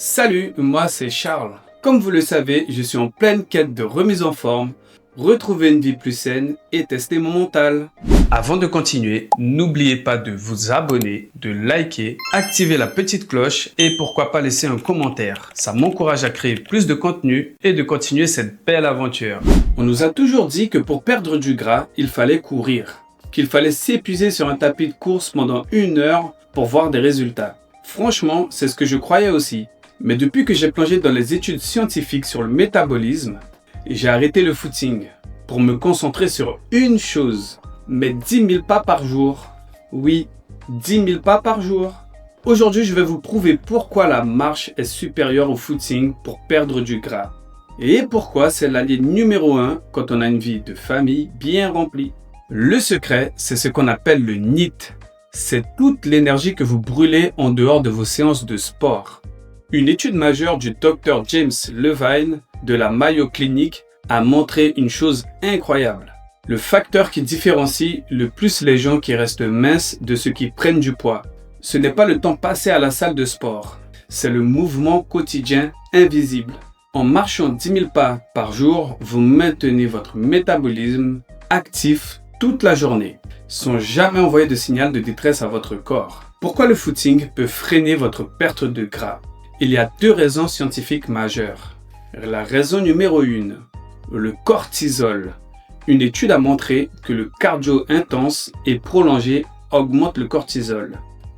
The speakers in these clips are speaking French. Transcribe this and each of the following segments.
Salut, moi c'est Charles. Comme vous le savez, je suis en pleine quête de remise en forme, retrouver une vie plus saine et tester mon mental. Avant de continuer, n'oubliez pas de vous abonner, de liker, activer la petite cloche et pourquoi pas laisser un commentaire. Ça m'encourage à créer plus de contenu et de continuer cette belle aventure. On nous a toujours dit que pour perdre du gras, il fallait courir, qu'il fallait s'épuiser sur un tapis de course pendant 1 heure pour voir des résultats. Franchement, c'est ce que je croyais aussi. Mais depuis que j'ai plongé dans les études scientifiques sur le métabolisme, j'ai arrêté le footing pour me concentrer sur une chose, mes 10 000 pas par jour. Oui, 10 000 pas par jour. Aujourd'hui, je vais vous prouver pourquoi la marche est supérieure au footing pour perdre du gras. Et pourquoi c'est l'allié numéro 1 quand on a une vie de famille bien remplie. Le secret, c'est ce qu'on appelle le NEAT. C'est toute l'énergie que vous brûlez en dehors de vos séances de sport. Une étude majeure du Dr James Levine de la Mayo Clinic a montré une chose incroyable. Le facteur qui différencie le plus les gens qui restent minces de ceux qui prennent du poids, ce n'est pas le temps passé à la salle de sport, c'est le mouvement quotidien invisible. En marchant 10 000 pas par jour, vous maintenez votre métabolisme actif toute la journée, sans jamais envoyer de signal de détresse à votre corps. Pourquoi le footing peut freiner votre perte de gras? Il y a 2 raisons scientifiques majeures. La raison numéro 1, le cortisol. Une étude a montré que le cardio intense et prolongé augmente le cortisol,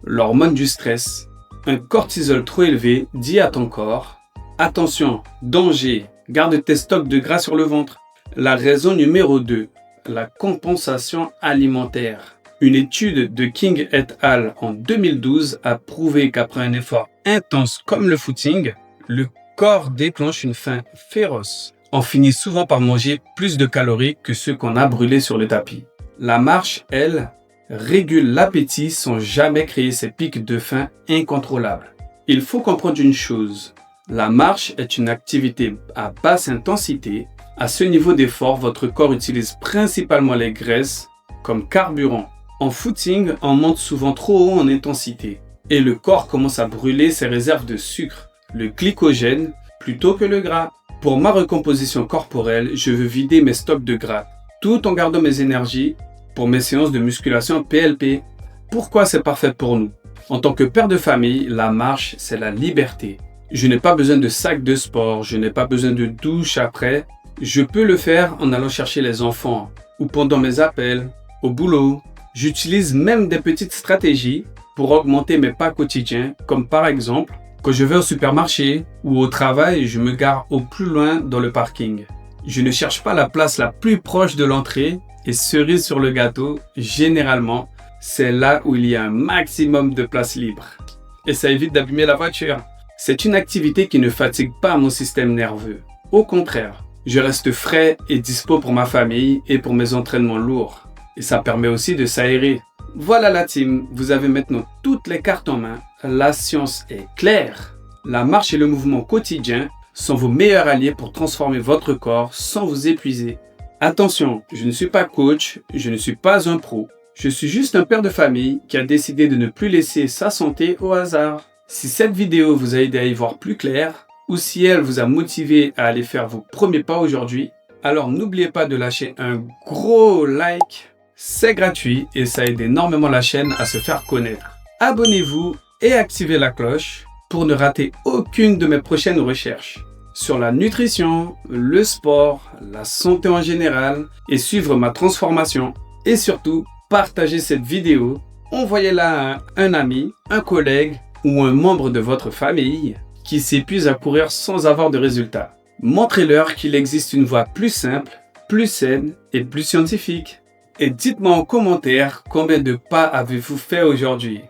l'hormone du stress. Un cortisol trop élevé dit à ton corps « Attention, danger, garde tes stocks de gras sur le ventre ». La raison numéro 2, la compensation alimentaire. Une étude de King et al. En 2012 a prouvé qu'après un effort intense comme le footing, le corps déclenche une faim féroce. On finit souvent par manger plus de calories que ceux qu'on a brûlés sur le tapis. La marche, elle, régule l'appétit sans jamais créer ces pics de faim incontrôlables. Il faut comprendre une chose, la marche est une activité à basse intensité. À ce niveau d'effort, votre corps utilise principalement les graisses comme carburant. En footing, on monte souvent trop haut en intensité et le corps commence à brûler ses réserves de sucre, le glycogène, plutôt que le gras. Pour ma recomposition corporelle, je veux vider mes stocks de gras, tout en gardant mes énergies pour mes séances de musculation PLP. Pourquoi c'est parfait pour nous? En tant que père de famille, la marche, c'est la liberté. Je n'ai pas besoin de sac de sport, je n'ai pas besoin de douche après. Je peux le faire en allant chercher les enfants ou pendant mes appels, au boulot. J'utilise même des petites stratégies pour augmenter mes pas quotidiens, comme par exemple, quand je vais au supermarché ou au travail, je me gare au plus loin dans le parking. Je ne cherche pas la place la plus proche de l'entrée et cerise sur le gâteau, généralement, c'est là où il y a un maximum de place libre. Et ça évite d'abîmer la voiture. C'est une activité qui ne fatigue pas mon système nerveux. Au contraire, je reste frais et dispo pour ma famille et pour mes entraînements lourds. Et ça permet aussi de s'aérer. Voilà la team, vous avez maintenant toutes les cartes en main. La science est claire. La marche et le mouvement quotidien sont vos meilleurs alliés pour transformer votre corps sans vous épuiser. Attention, je ne suis pas coach, je ne suis pas un pro. Je suis juste un père de famille qui a décidé de ne plus laisser sa santé au hasard. Si cette vidéo vous a aidé à y voir plus clair, ou si elle vous a motivé à aller faire vos premiers pas aujourd'hui, alors n'oubliez pas de lâcher un gros like. C'est gratuit et ça aide énormément la chaîne à se faire connaître. Abonnez-vous et activez la cloche pour ne rater aucune de mes prochaines recherches sur la nutrition, le sport, la santé en général et suivre ma transformation. Et surtout, partagez cette vidéo, envoyez-la à un ami, un collègue ou un membre de votre famille qui s'épuise à courir sans avoir de résultats. Montrez-leur qu'il existe une voie plus simple, plus saine et plus scientifique. Et dites-moi en commentaire combien de pas avez-vous fait aujourd'hui.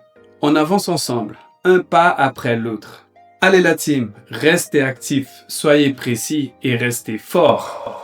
On avance ensemble, un pas après l'autre. Allez la team, restez actifs, soyez précis et restez forts.